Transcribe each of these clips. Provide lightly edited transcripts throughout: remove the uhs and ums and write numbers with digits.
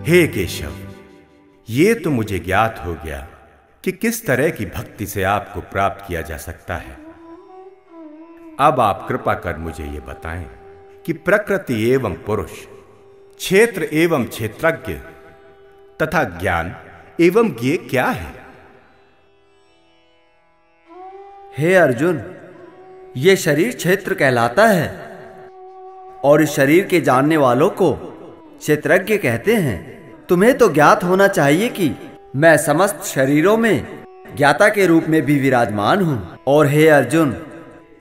हे केशव, ये तो मुझे ज्ञात हो गया कि किस तरह की भक्ति से आपको प्राप्त किया जा सकता है। अब आप कृपा कर मुझे ये बताएं कि प्रकृति एवं पुरुष, क्षेत्र एवं क्षेत्रज्ञ तथा ज्ञान एवं ज्ञेय क्या है? हे अर्जुन, ये शरीर क्षेत्र कहलाता है और इस शरीर के जानने वालों को क्षेत्रज्ञ कहते हैं। तुम्हें तो ज्ञात होना चाहिए कि मैं समस्त शरीरों में ज्ञाता के रूप में भी विराजमान हूं। और हे अर्जुन,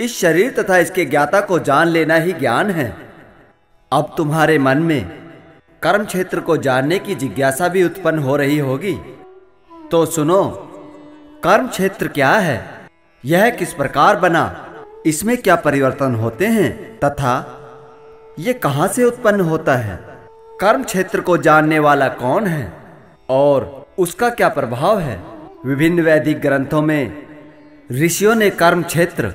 इस शरीर तथा इसके ज्ञाता को जान लेना ही ज्ञान है। अब तुम्हारे मन में कर्म क्षेत्र को जानने की जिज्ञासा भी उत्पन्न हो रही होगी। तो सुनो, कर्म क्षेत्र क्या है, यह किस प्रकार बना, इसमें क्या परिवर्तन होते हैं तथा यह कहां से उत्पन्न होता है? कर्म क्षेत्र को जानने वाला कौन है और उसका क्या प्रभाव है? विभिन्न वैदिक ग्रंथों में ऋषियों ने कर्म क्षेत्र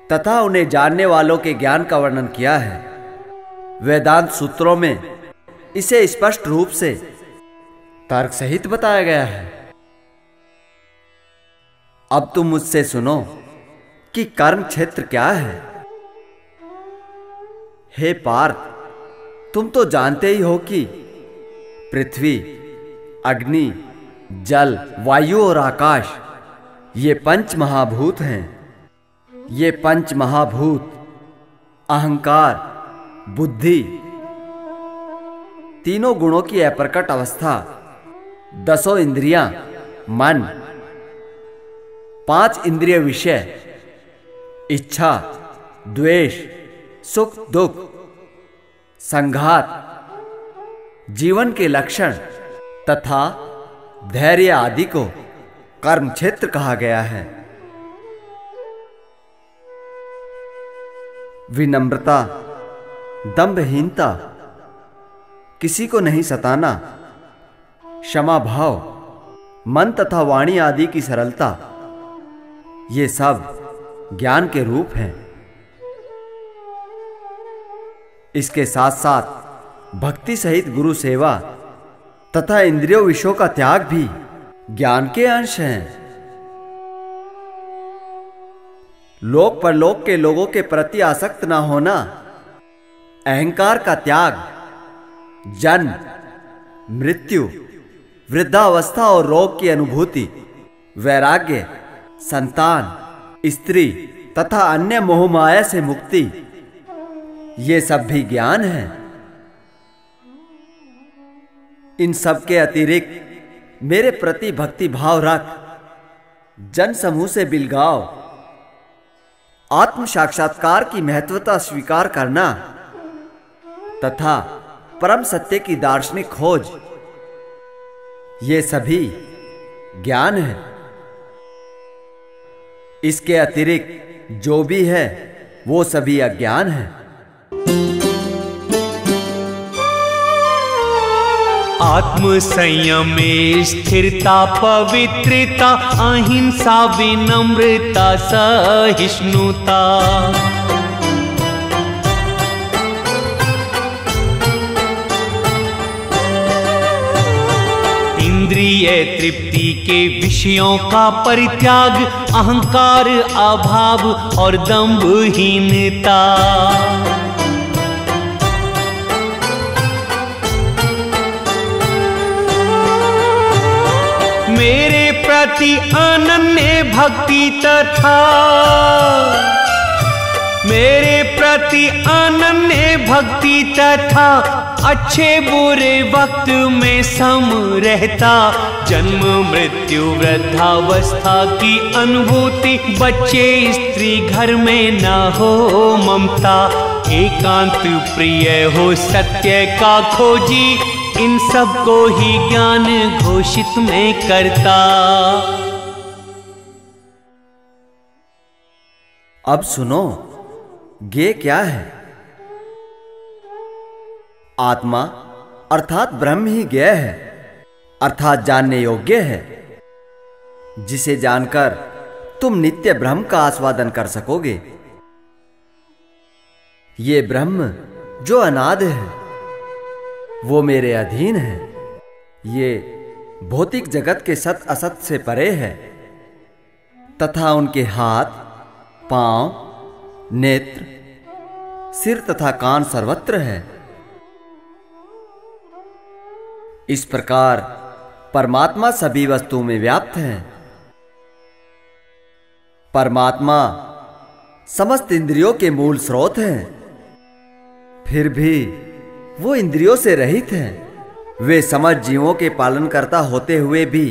तथा उन्हें जानने वालों के ज्ञान का वर्णन किया है। वेदांत सूत्रों में इसे स्पष्ट रूप से तर्क सहित बताया गया है। अब तुम मुझसे सुनो कि कर्म क्षेत्र क्या है। हे पार्थ, तुम तो जानते ही हो कि पृथ्वी, अग्नि, जल, वायु और आकाश ये पंच महाभूत हैं। ये पंच महाभूत अहंकार, बुद्धि, तीनों गुणों की अप्रकट अवस्था, 10 इंद्रियां, मन, 5 इंद्रिय विषय, इच्छा, द्वेष, सुख दुख, संघात, जीवन के लक्षण तथा धैर्य आदि को कर्म क्षेत्र कहा गया है। विनम्रता, दंभहीनता, किसी को नहीं सताना, क्षमा भाव, मन तथा वाणी आदि की सरलता, ये सब ज्ञान के रूप हैं। इसके साथ साथ भक्ति सहित गुरु सेवा तथा इंद्रियों विषयों का त्याग भी ज्ञान के अंश हैं। लोक परलोक के लोगों के प्रति आसक्त न होना, अहंकार का त्याग, जन्म, मृत्यु, वृद्धावस्था और रोग की अनुभूति, वैराग्य, संतान, स्त्री तथा अन्य मोह माया से मुक्ति, ये सब भी ज्ञान है। इन सब के अतिरिक्त मेरे प्रति भक्ति भाव रख, जन समूह से बिलगाव, आत्म साक्षात्कार की महत्वता स्वीकार करना तथा परम सत्य की दार्शनिक खोज, ये सभी ज्ञान है। इसके अतिरिक्त जो भी है वो सभी अज्ञान है। आत्म संयमे स्थिरता, पवित्रता, अहिंसा, विनम्रता, सहिष्णुता, इंद्रिय तृप्ति के विषयों का परित्याग, अहंकार, अभाव और दंभहीनता, मेरे प्रति अनन्य भक्ति तथा मेरे प्रति अनन्य भक्ति तथा अच्छे बुरे वक्त में सम रहता, जन्म मृत्यु वृद्धावस्था की अनुभूति, बच्चे स्त्री घर में न हो ममता, एकांत प्रिय हो सत्य का खोजी, इन सब को ही ज्ञान घोषित में करता। अब सुनो, ज्ञेय क्या है? आत्मा अर्थात ब्रह्म ही ज्ञेय है, अर्थात जानने योग्य है, जिसे जानकर तुम नित्य ब्रह्म का आस्वादन कर सकोगे। ये ब्रह्म जो अनादि है वो मेरे अधीन है। ये भौतिक जगत के सत असत से परे है तथा उनके हाथ, पांव, नेत्र, सिर तथा कान सर्वत्र है। इस प्रकार परमात्मा सभी वस्तुओं में व्याप्त है। परमात्मा समस्त इंद्रियों के मूल स्रोत हैं। फिर भी वो इंद्रियों से रहित हैं। वे समस्त जीवों के पालनकर्ता होते हुए भी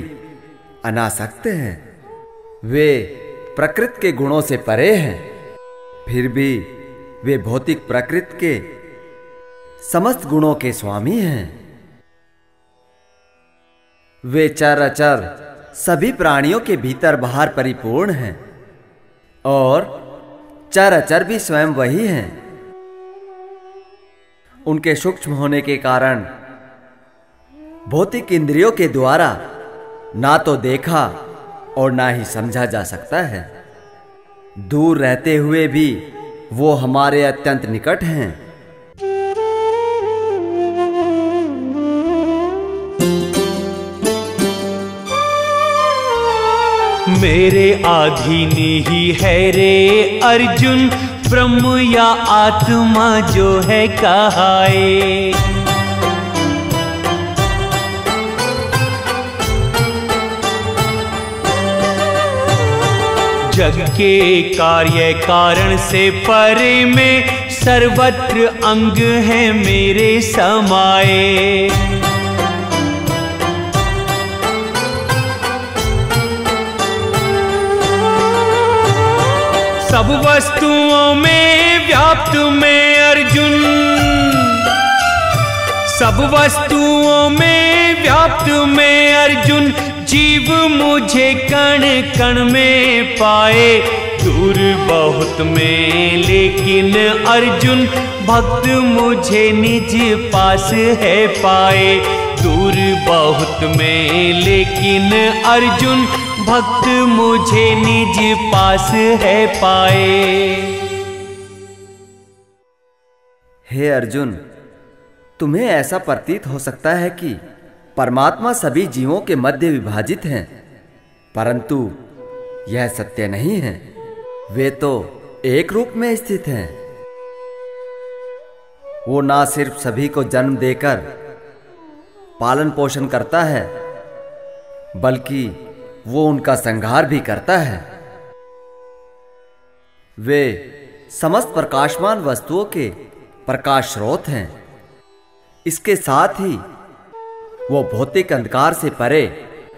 अनासक्त हैं। वे प्रकृति के गुणों से परे हैं। फिर भी वे भौतिक प्रकृति के समस्त गुणों के स्वामी हैं। वे चर अचर सभी प्राणियों के भीतर बाहर परिपूर्ण हैं और चर अचर भी स्वयं वही हैं। उनके सूक्ष्म होने के कारण भौतिक इंद्रियों के द्वारा ना तो देखा और ना ही समझा जा सकता है। दूर रहते हुए भी वो हमारे अत्यंत निकट हैं। मेरे अधीन ही है रे अर्जुन, ब्रह्म या आत्मा जो है कहाए। जग के कार्य कारण से परे में सर्वत्र अंग है मेरे समाए। सब वस्तुओं में व्याप्त मैं अर्जुन, सब वस्तुओं में व्याप्त मैं अर्जुन, जीव मुझे कण कण में पाए। दूर बहुत में लेकिन अर्जुन, भक्त मुझे निज पास है पाए। दूर बहुत में लेकिन अर्जुन, भक्त मुझे निज पास है पाए। हे अर्जुन, तुम्हें ऐसा प्रतीत हो सकता है कि परमात्मा सभी जीवों के मध्य विभाजित हैं, परंतु यह सत्य नहीं है। वे तो एक रूप में स्थित हैं। वो ना सिर्फ सभी को जन्म देकर पालन पोषण करता है, बल्कि वो उनका संहार भी करता है। वे समस्त प्रकाशमान वस्तुओं के प्रकाश स्रोत हैं। इसके साथ ही वो भौतिक अंधकार से परे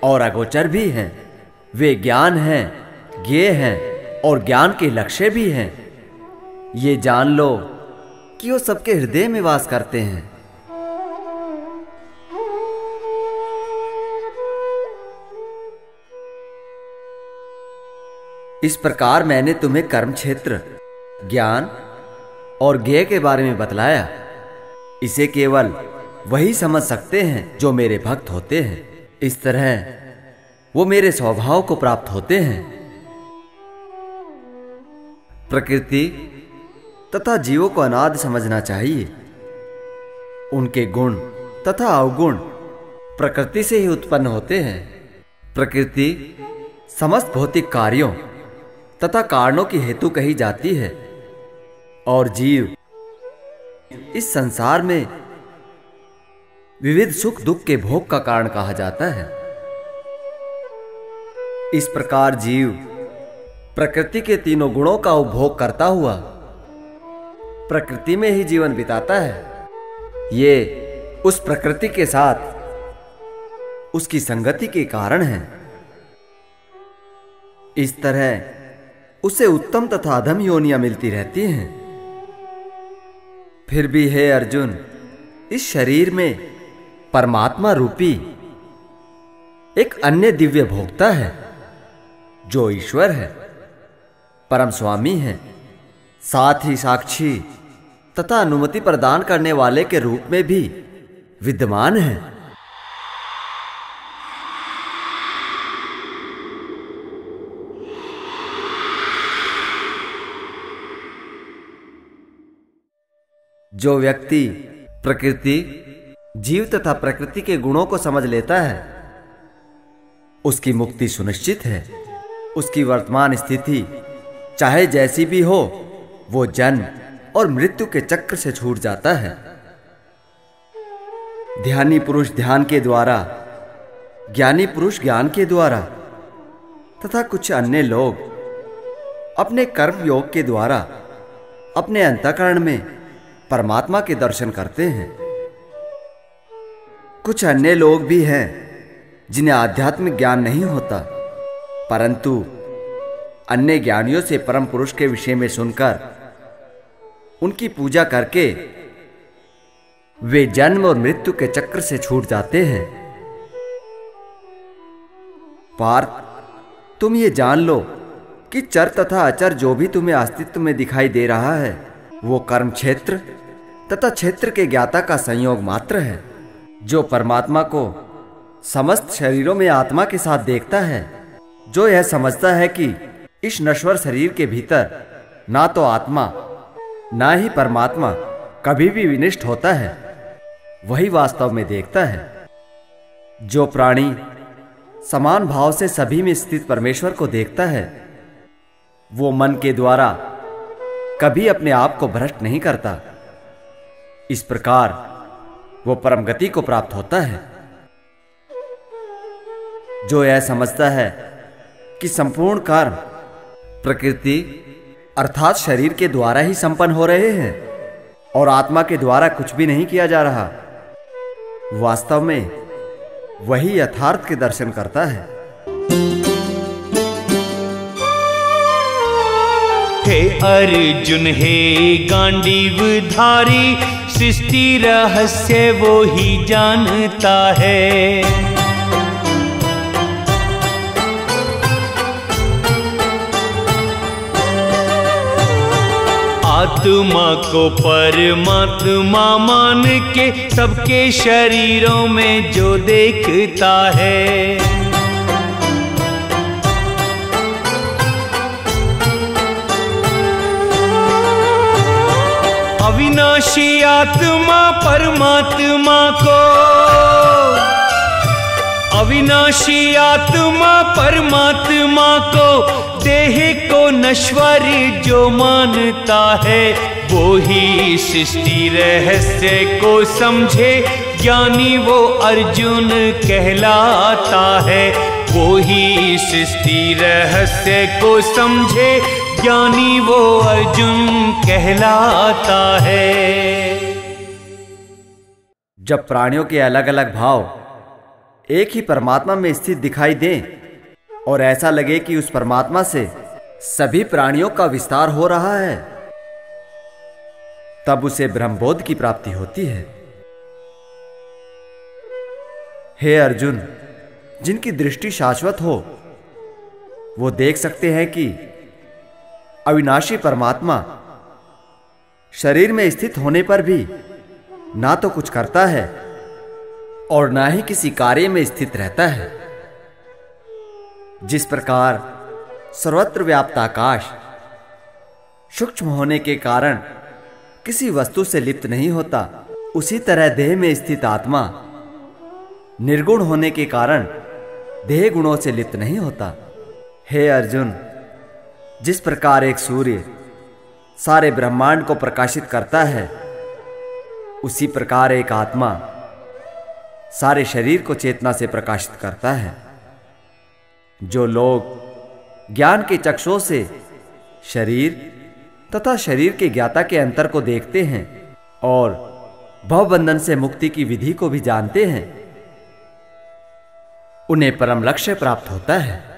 और अगोचर भी हैं। वे ज्ञान हैं, ज्ञेय हैं और ज्ञान के लक्ष्य भी हैं। ये जान लो कि वो सबके हृदय में वास करते हैं। इस प्रकार मैंने तुम्हें कर्म क्षेत्र, ज्ञान और ज्ञेय के बारे में बतलाया। इसे केवल वही समझ सकते हैं जो मेरे भक्त होते हैं। इस तरह वो मेरे स्वभाव को प्राप्त होते हैं। प्रकृति तथा जीवों को अनादि समझना चाहिए। उनके गुण तथा अवगुण प्रकृति से ही उत्पन्न होते हैं। प्रकृति समस्त भौतिक कार्यों तथा कारणों की हेतु कही जाती है और जीव इस संसार में विविध सुख दुख के भोग का कारण कहा जाता है। इस प्रकार जीव प्रकृति के तीनों गुणों का उपभोग करता हुआ प्रकृति में ही जीवन बिताता है। ये उस प्रकृति के साथ उसकी संगति के कारण है। इस तरह उसे उत्तम तथा अधम योनियां मिलती रहती हैं। फिर भी हे अर्जुन, इस शरीर में परमात्मा रूपी एक अन्य दिव्य भोक्ता है जो ईश्वर है, परम स्वामी है, साथ ही साक्षी तथा अनुमति प्रदान करने वाले के रूप में भी विद्यमान है। जो व्यक्ति प्रकृति जीव तथा प्रकृति के गुणों को समझ लेता है, उसकी मुक्ति सुनिश्चित है। उसकी वर्तमान स्थिति चाहे जैसी भी हो, वो जन्म और मृत्यु के चक्र से छूट जाता है। ध्यानी पुरुष ध्यान के द्वारा, ज्ञानी पुरुष ज्ञान के द्वारा तथा कुछ अन्य लोग अपने कर्म योग के द्वारा अपने अंतःकरण में परमात्मा के दर्शन करते हैं। कुछ अन्य लोग भी हैं जिन्हें आध्यात्मिक ज्ञान नहीं होता, परंतु अन्य ज्ञानियों से परम पुरुष के विषय में सुनकर उनकी पूजा करके वे जन्म और मृत्यु के चक्र से छूट जाते हैं। पार्थ, तुम ये जान लो कि चर तथा अचर जो भी तुम्हें अस्तित्व में दिखाई दे रहा है, वो कर्म क्षेत्र तथा क्षेत्र के ज्ञाता का संयोग मात्र है। जो परमात्मा को समस्त शरीरों में आत्मा के साथ देखता है, जो यह समझता है कि इस नश्वर शरीर के भीतर ना तो आत्मा ना ही परमात्मा कभी भी विनिष्ट होता है, वही वास्तव में देखता है। जो प्राणी समान भाव से सभी में स्थित परमेश्वर को देखता है, वो मन के द्वारा कभी अपने आप को भ्रष्ट नहीं करता। इस प्रकार वो परम गति को प्राप्त होता है। जो यह समझता है कि संपूर्ण कर्म प्रकृति अर्थात शरीर के द्वारा ही संपन्न हो रहे हैं और आत्मा के द्वारा कुछ भी नहीं किया जा रहा, वास्तव में वही यथार्थ के दर्शन करता है। हे अर्जुन, हे गांडीवधारी, सृष्टि रहस्य वो ही जानता है। आत्मा को परमात्मा मान के सबके शरीरों में जो देखता है, अविनाशी आत्मा परमात्मा को, अविनाशी आत्मा परमात्मा को, देह को नश्वर जो मानता है, वो ही सृष्टि रहस्य को समझे, ज्ञानी वो अर्जुन कहलाता है। वो ही सृष्टि रहस्य को समझे, ज्ञानी वो अर्जुन कहलाता है। जब प्राणियों के अलग अलग भाव एक ही परमात्मा में स्थित दिखाई दें और ऐसा लगे कि उस परमात्मा से सभी प्राणियों का विस्तार हो रहा है, तब उसे ब्रह्मबोध की प्राप्ति होती है। हे अर्जुन, जिनकी दृष्टि शाश्वत हो, वो देख सकते हैं कि अविनाशी परमात्मा शरीर में स्थित होने पर भी ना तो कुछ करता है और ना ही किसी कार्य में स्थित रहता है। जिस प्रकार सर्वत्र व्याप्त आकाश सूक्ष्म होने के कारण किसी वस्तु से लिप्त नहीं होता, उसी तरह देह में स्थित आत्मा निर्गुण होने के कारण देह गुणों से लिप्त नहीं होता। हे अर्जुन, जिस प्रकार एक सूर्य सारे ब्रह्मांड को प्रकाशित करता है, उसी प्रकार एक आत्मा सारे शरीर को चेतना से प्रकाशित करता है। जो लोग ज्ञान के चक्षुओं से शरीर तथा शरीर के ज्ञाता के अंतर को देखते हैं और भवबंधन से मुक्ति की विधि को भी जानते हैं, उन्हें परम लक्ष्य प्राप्त होता है।